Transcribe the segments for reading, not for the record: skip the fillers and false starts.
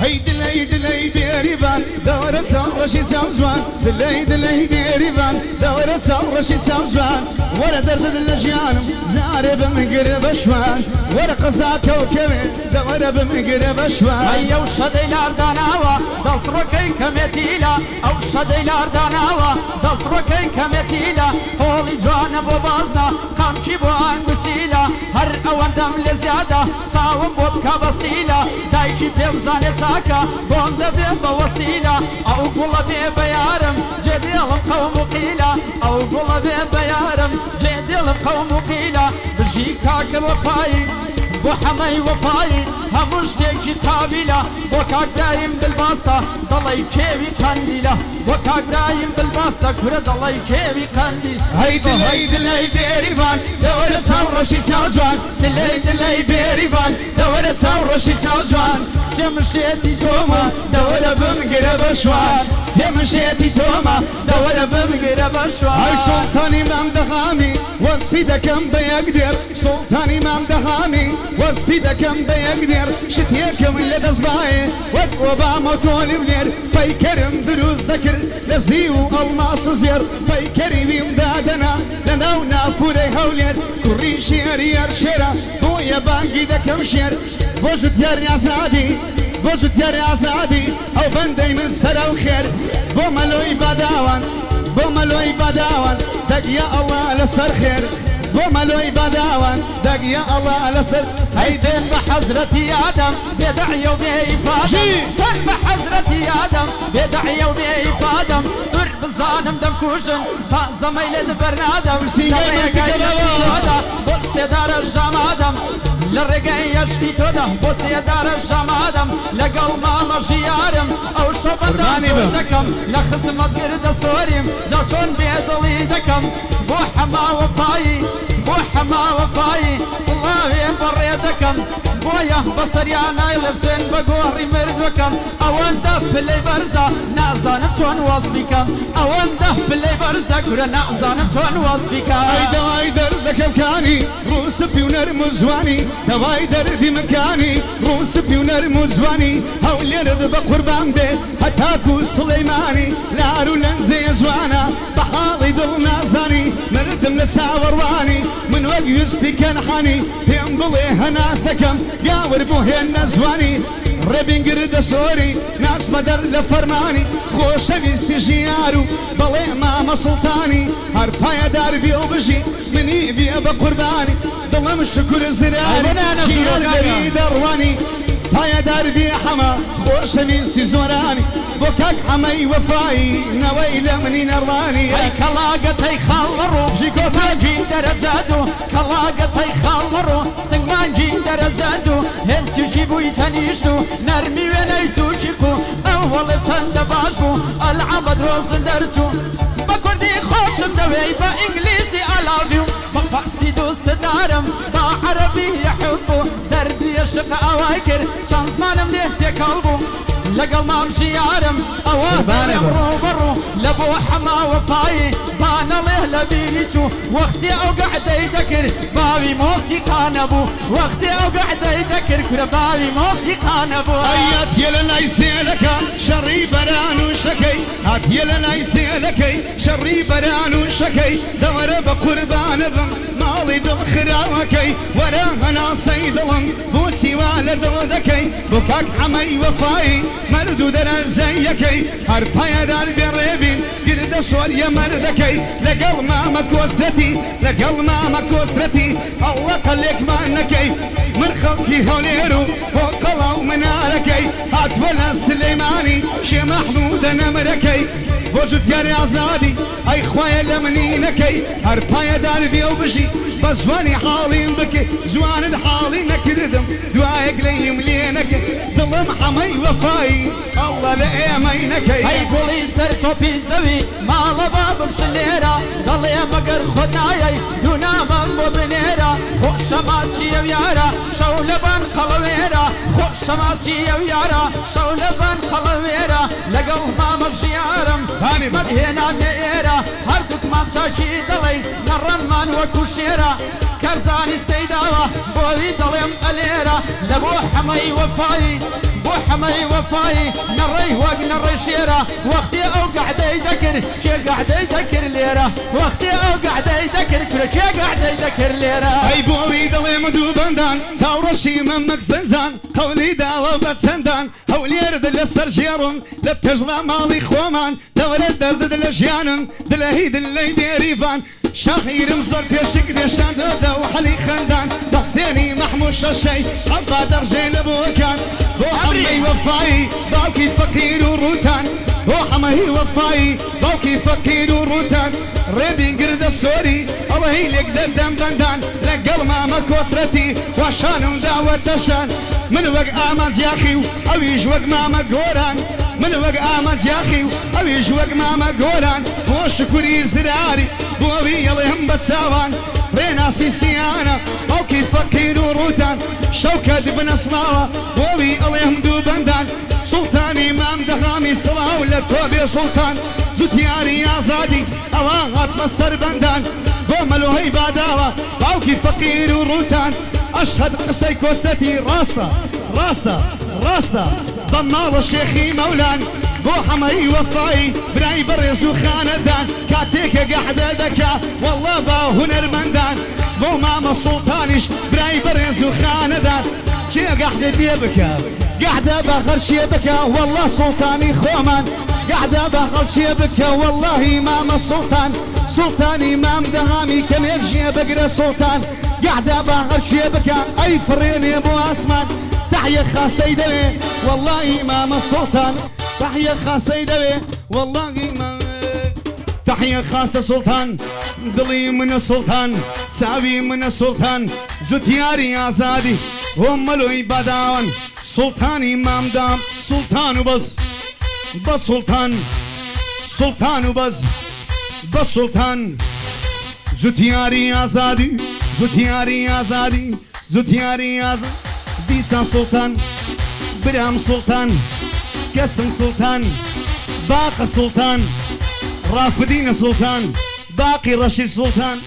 هي دلي بيريبان دورة صورشي سوزوان دلي بيريبان دورة صورشي سوزوان ورا درد الجيانم زارب مقرب اشوان ورا قصا كوكبي دورة بمقرب اشوان هيا وشدي لارداناوا دصركي كمتيلا او شدي لارداناوا دصركي كمتيلا هولي جوانا بوبازنا قامشي بو انگستيلا هر اوان دم لزيادة شاوم بوبكا بسيلا دايجي بيوزاني تاكا بوندا بيبا وسيلة او قولا بيبا يارم جديلم قوم قيلة او قولا بيبا يارم جديلم قوم قيلة بجيكاك الوفاي بو حماي وفاي هموش تيجي قابلة وكاك دايم بالباصة ضلي كيوي قنديلة وكاك دايم بالباصة كرة ضلي كيوي قنديلة هيدلي بيريبان دورة صورشي سوزوان دلي بيريبان دورة صورشي سوزوان سمشيتي توما دورة بمقرب اشوان سمشيتي توما دورة بمقرب اشوان هاي سلطاني ممدغامي وصفي دكم بيقدر سلطاني ممدغامي وصفي دكم بيقدر شتيكم اللي دصباي وبا موتوني بلير فيكرم دروز ذكر لزيو الماس وزير فيكرم يمدادنا لناونا فوري هولير كوري شير يرشيرا بويا باقي دكم شير بوجود يا سعدي بوجود يا سعدي او بندي من سرا وخير بوملوي بداوان بوملوي بداوان دق يا الله لسر خير بوملوي بداوان دق يا الله لسر هيدين بحضرتي آدم بدعي وبإفادم سن بحضرتي آدم بدعي وبإفادم سر بالظالم دم كوشن زميل برنادم بص دار الجمادم للرقاية يشتي تودا بص دار الجمادم لقل ماما جيارم او شبدان صوتكم لخصمت قرد صوريم جاشون بيدلي دكم بو حما وفاي بو حما وفاي صلاوي بريدكم بويا بصر يا نايل بسين بقوري مردكم اوان دف اللي برزا نازانم شون وصفكم اوان دف اللي برزا كورا نازانم شون وصفكم هايدر لكم كاني روسبي ونرمزواني هايدر بمكاني روسبي ونرمزواني هاول يرد بقربان بيت هتاكو سليماني لارو لنزي زوانا بحالي دل نازاني مردم لساورواني من وقيس في كنحاني بينبليها ناسكم يا وربوه النزواني ربين قرد سوري ناس مدر لفرماني خوش بيستجيارو بلي ماما سلطاني هربايا داربي وبجي مني بيا بقرباني ضلم الشكر زراري جيال غبي درواني بايا داربي حما خوش بيستزوراني بوكاك حمي وفاي نويل مني نرواني هاي كلاقت هاي خالرو سنجي درجادو كلاقت هاي خالرو سنجي درجادو هنس يجيبو يتنيشتو نرمي وليتو جيكو اول تند باشبو العبد روز درتو بكردي خوشم دوي با انجليزي I love you بفارسي دوست دارم با عربي يحبو دردي يشق اواكر شانس مانم ليه تقلبو لقل ما امشي يارم اوافر يمرو برو لبو حما وفاي بانا له لبيليشو وقتي اوقع يذكر بابي موسيقى نبو وقتي اوقع يذكر كل بابي موسيقى نبو ايات يلنا يسيلك شري بران وشكي هات يلنا يسيلك شري بران وشكي دور بقربان ذم مالي دل خراوكي وراهنا صيدلم بوسي والد ذكي بكاك حمي وفاي مردود زيكي هربايا دار بريبين قرد صور يا مردكي لقل ما مكوستتي لقل ما مكوستتي الله قليك مانكي من خلقي هوليرو وقلو مناركي هات ولا سليماني شي محمود نمركي وجود يا رازادي اي خويا لمنينكي هربايا دار بي وبشي بزواني حالي بكي زوان حالي نكردم دوايق لي يملينك ظلم حمي وفاي الله لأيمينكي هاي قولي سرتو بيزوي مال باب بشليرا ضلي مقر خدنايي دونا من بنيرا خوش ماتشي ويارا شولبان قلويرا خوش ماتشي ويارا شولبان قلويرا لقل ما مرشي عرم اسمد هنا ميرا هردك ما تشاكي دلي نرمان وكوشيرا كرزاني السيداوة بوي دليم أليرا لبو حمي وفاي بو حمي وفاي وفاي نري وق نري شيرة وقتي أو قعدي ذكر شي قعدي ذكر ليرة وقتي أو قعدي ذكر كل شي قعدي ذكر ليرة أي بوي دلي مدو بندان ثورة شي ممك فنزان قولي داوة بتسندان هولي يرد للسر جيرون للتجرى مالي خومان دور الدرد دلجيانن دلهي دلي ديريفان شاخير مزر بيشك ديشان دا وحلي خندان حسيني محمود شاشي أبا درجين بوكان وحمي وفاي باوكي فقير وروتان وحمي وفاي باوكي فقير وروتان ريبين قرد السوري الله يليك دردم بندان لقل ماما كوسرتي وشانم دعوة تشان من وقع آماز ياخي أو يجوق ماما قوران من وقع آماز ياخي أو يجوق ماما قوران وشكري زراري بوبي يلهم بتساوان ريناسي سيانا أو كيف فقير وروتان شوكة بن صلاوة بوبي اللهم دو بندان سلطان إمام دغامي صلاة ولا توبي سلطان زوتياري يا زادي أواغات مصر بندان بوملو هي باداوة أو كيف فقير وروتان أشهد قصي كوستتي راستا راستا راستا ضمال الشيخي مولان بو حمي وفاي براي برز وخاندان كاتيك قاعدة دكا والله با هنر مندان بو ماما السلطانيش براي برز وخاندان شي قاعدة بيبكا قاعدة باخر شيبكا والله سلطاني خومان قاعدة باخر شيبكا والله ماما السلطان سلطان إمام دغامي كم يجي بقرا سلطان قاعدة باخر شيبكا أي فريني ابو اسمان تحية خاصة يدوي والله إمام السلطان تحية خاصة يدوي والله إمام تحية خاصة سلطان دلي من السلطان ساوي من السلطان زوتياري آزادي هم لوي بداون سلطان إمام دام سلطان وبس بس سلطان سلطان وبس بس سلطان زوتياري آزادي زوتياري آزادي زوتياري آزادي ديسان سلطان برام سلطان قسم سلطان باقي سلطان رافدين سلطان باقي رشيد سلطان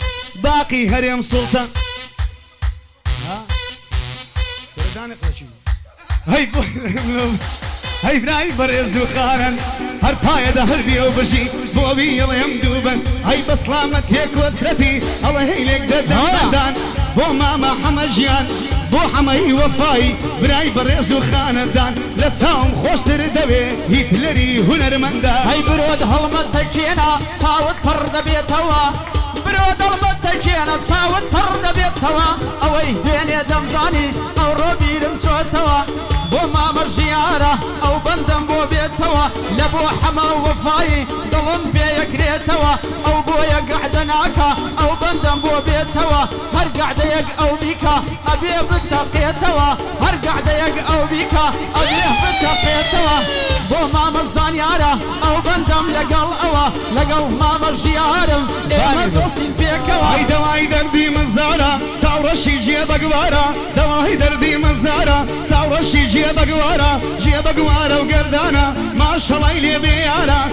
باقي هريم سلطان هاي براي برز وخارن هر باية ده هر بيو بجي بوبي الله يمدوبن هاي بسلامت هيك وسرتي الله هيلك ددان بو ماما حمجيان بو حمي وفاي براي برز وخاندان لتساوم خوش تردوي هيتلري هنر مندا هاي برود هلمت تجينا صاوت فرد بيتوا برود هلمت تجينا صاوت فرد بيتوا اوي ديني دمزاني او روبي رمسوتوا بو ماما جيارة او بندم بو بيتوا لبو حما وفاي ظلم بيك ريتوا او بويا قعد ناكا او بندم بو بيتوا هر قعد يق او بيكا ابي بتقيتوا هر قعد يق او بيكا ابي بتقيتوا بو ماما الزانيارة او بندم لقل اوا لقل ماما جيارة ايما دوستين بيكوا هاي دواي دردي منزارة صورة شي جيبك وارا دواي دردي منزارة صورة شي جيبك وارا وقردانا ما شاء الله يلي بيارا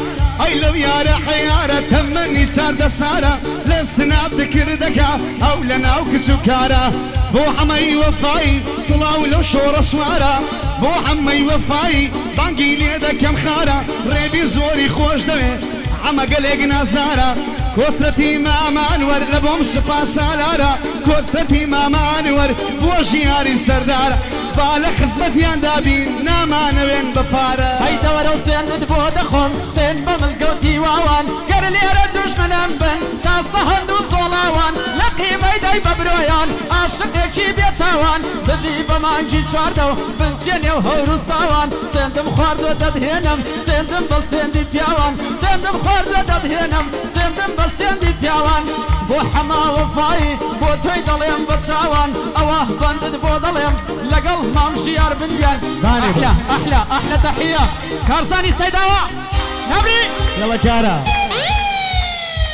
اي لو يارا حيارة تمني سارد سارة لسنا بذكر ذكا او لنا وكسكارا بو حمي وفاي صلاة ولو شورة سوارا بو حمي وفاي بانقي لي ذكا مخارا ريبي زوري خوش دوي عما قلق ناس دارا كوستتي ماما انور لبهم سبا سالارا كوستتي ماما انور بوشياري سردارا بالا خزمتيان دابين ناما نوين ببارا هاي دورو سند بو دخون سند بمزقوتي واوان قر لي ردوش من انبن تاسهند وصولاوان لقي ميداي ببرويان عاشق جي بيتاوان بذي بمانجي شواردو بنسيني وهورو ساوان سندم خواردو ددهنم سندم بسندي بياوان سندم خواردو ددهنم سندم بسندي بياوان بو حما وفاي بو توي دليم بتساوان اواه بندد بو دليم لقل مام جيار بنديان احلى تحية كارزاني سيداوة نبري يلا كارا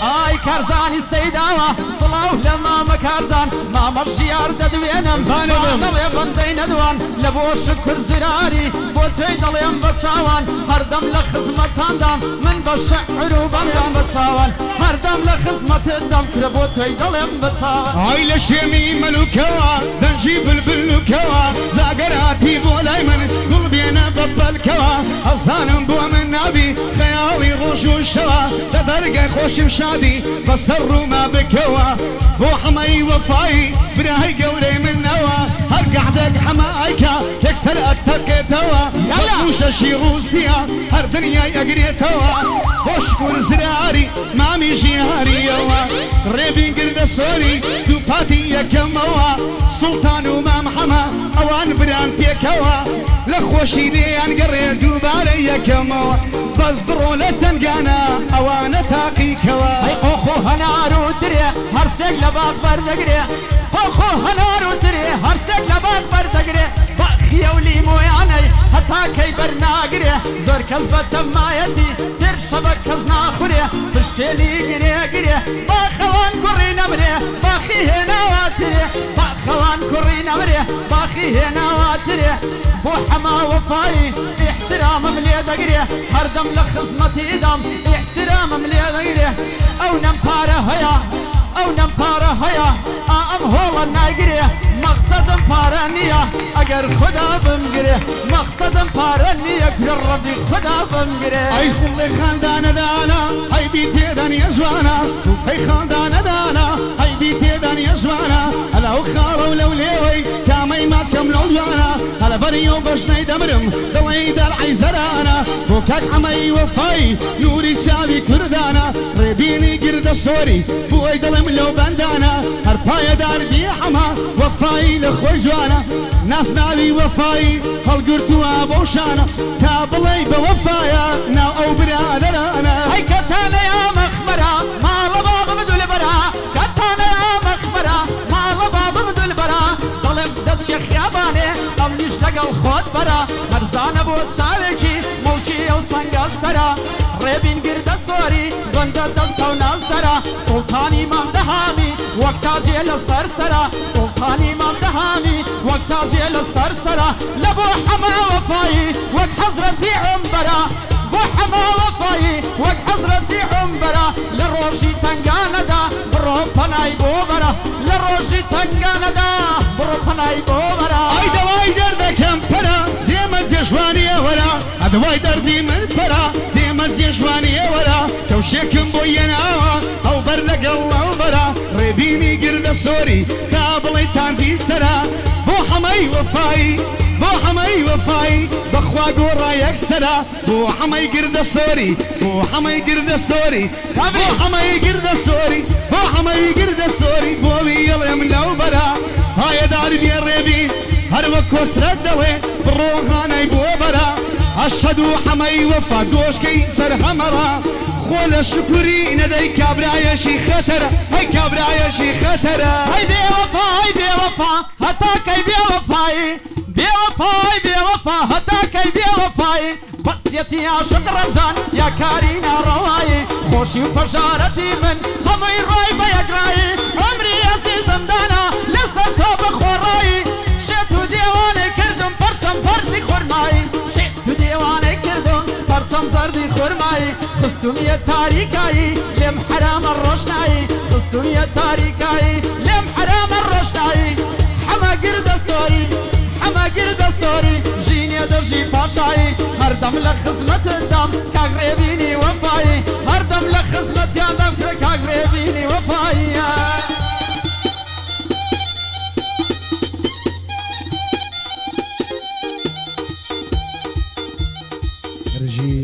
اي كارزاني سيداوة صلاو لماما كارزان ماما الجيار ددوينم بادل يبندين ادوان لبو شكر زراري بو تيدل ينبتاوان هردم لخزمتان دام من بشعر وبندم بتاوان هردم لخزمت الدم كربو تيدل ينبتاوان هاي لشيمي ملوكوا دنجي بلبلوكوا زاقراتي بو دايمن قلبينا ببالكوا زانم بۆ من نابی خەیاڵی ڕۆژ و شەوە لە دەرگای خۆشم شادی بەسەر ڕووما بکەوە بۆ حەمەی وەفایی برای گەورەی منەوە هەر گەحدەک حەمایکە یەکسەر ئەتەقێتەوە وەکوشەشی ڕووسیا هەر دنیای ئەگرێتەوە خۆشکون زراری مامی ژیاریەوە ڕێبین گردە سۆری دوو پاتی یەکەمەوە سوڵتان و مام حەمە ئەوان بران تێکەوە لە خۆشی لێیان گەڕێ دووبارە یەکەمەوە بەس بڕۆ لە تەنگانە ئەوانە تاقیکەوە ئۆخۆ هەنار و درێ هەرسێک لە باغ بەردەگرێ ئۆخۆ هەنار و درێ هەرسێک لە باغ بەردەگرێ باخیە و لیمۆیانەی هەتا کەی بەرناگرێ زۆر کەس بە تەمایەتی تر شەبە کەس ناخورێ پشتێنی گرێ باخەوان کوڕی نەمرێ باخی هێناواترێ باخەوان کوڕی نەمرێ باخی هێناواترێ بۆ حەما وەفایی احترامم لێ دەگرێ هەردەم لە خزمەتی دەم احترامم لێ دەگرێ ئەو نەمپارە هەیە ئەو نەمپارە هەیە ئەم هۆڵە ناگرێ مەقسەدم پارە نییە ئەگەر خدا بمگرێ مەقسەدم پارە نییە گرە ڕەبی خدا بمگرێ ئەی قوڵی خاندانەدانە هەیبی تێدانیە جوانە ئەی خاندانەدانە هەیبی تێدانیە جوانە هەلاو خاڵە و لەو لێوەی کامەی ماسکەم لەو جوانە هەلە بەری و بەشنەی دەمرم دڵی دەرعی زەرانە بۆ کاک حەمەی وەفایی نوری چاوی کوردانە ڕێبینی گردە سۆری بۆی دڵم لەو بەندانە هەر پایەدار دی حەما وەفایی لە خۆی جوانە ناسناوی وەفایی هەڵگرتووە بۆ شانە تا بڵێی بە وەفایە ناو ئەو برادەرانە ئەی کەتانەیە مەخمەرە ماڵە بابم دولبەرە کەتانەیە مەخمەرە ماڵە بابم دولبەرە دڵم دەچێ خیابانێ ئەم نیش لەگەڵ خۆت بەرە هەرزانە بۆ چاوێکی موچی ئەو سەنگە سەرە ڕێبین گردە سۆری گوندە دەستە و نازدەرە سوڵتانی مەمدەهامی وەک تاجێ لە سەرسەرە سوڵتانی مەمدەهامی وەک تاجێ لە سەرسەرە لە بۆ حەما وەفایی وەک حەزرەتی عومبەرە بۆ حەما وەفایی وەک حەزرەتی عومبەرە لە ڕۆژی تەنگانەدا بڕۆ پەنای بۆ بەرە لە ڕۆژی تەنگانەدا بڕۆ پەنای بۆ بەرە ئەی دەوای دەردەکەم پەرە دێمە جێژوانیە وەرە ئەدەوای دەردی من پەرە دێمە جێژوانیە وەرە کەوشێکم بۆ یەناوە ئەو بەر لەگەڵ ئەو بەرە ڕێبینی گردە سۆری تا بڵێ تانزی سەرە بۆ حەمەی وەفایی بۆ حەمەی وەفایی بەخوا گۆڕا یەکسەرە بۆ حەمەی گردە سۆری بۆ حەمەی گردە سۆری بۆ حەمەی گردە سۆری بۆ حەمەی گردە سۆری بۆ ویڵێم لەو بەرە پایەدار بێ ڕێبی هەر وەک کۆسرەت دەڵێ بڕۆغانەی بۆ بەرە ئەشهەد و حەمەی وەفا دۆشکەی سەر هەمەڕە خۆ لە شکوری نەدەی کابرایەشی خەتەرە ئەی کابرایەشی خەتەرە ئەی بێوەفا ئەی بێوەفا هەتا کەی بێوەفایی بێوەفای بێوەفا هەتا کەی بێوەفایی بەسیەتی عاشق ڕەنجان یا کاری ناڕەوایی خۆشی و پەژارەتی من هەمووی ڕای بە یەکڕایی عەمری ئەزیزمدانە لەسەر تۆ بخۆڕایی شێت و دێوانەی کردم پەرچەم زەردی خورمایی شێت و دێوانەی کردم پەرچەم زەردی خورمایی خستومیە تاریکایی لێم حرامە ڕۆشنایی خستومیە تاریکایی لێم حرامە ڕۆشنایی حەمە گردە سۆری ئەمە گردە سۆری ژینێ دەژی پاشایی هەردەم لە خزمەتدام کاک ڕێبینی وەفایی هەردەم لە خزمەتیاندام کرد کاک ڕێبینی وەفاییە ڕژی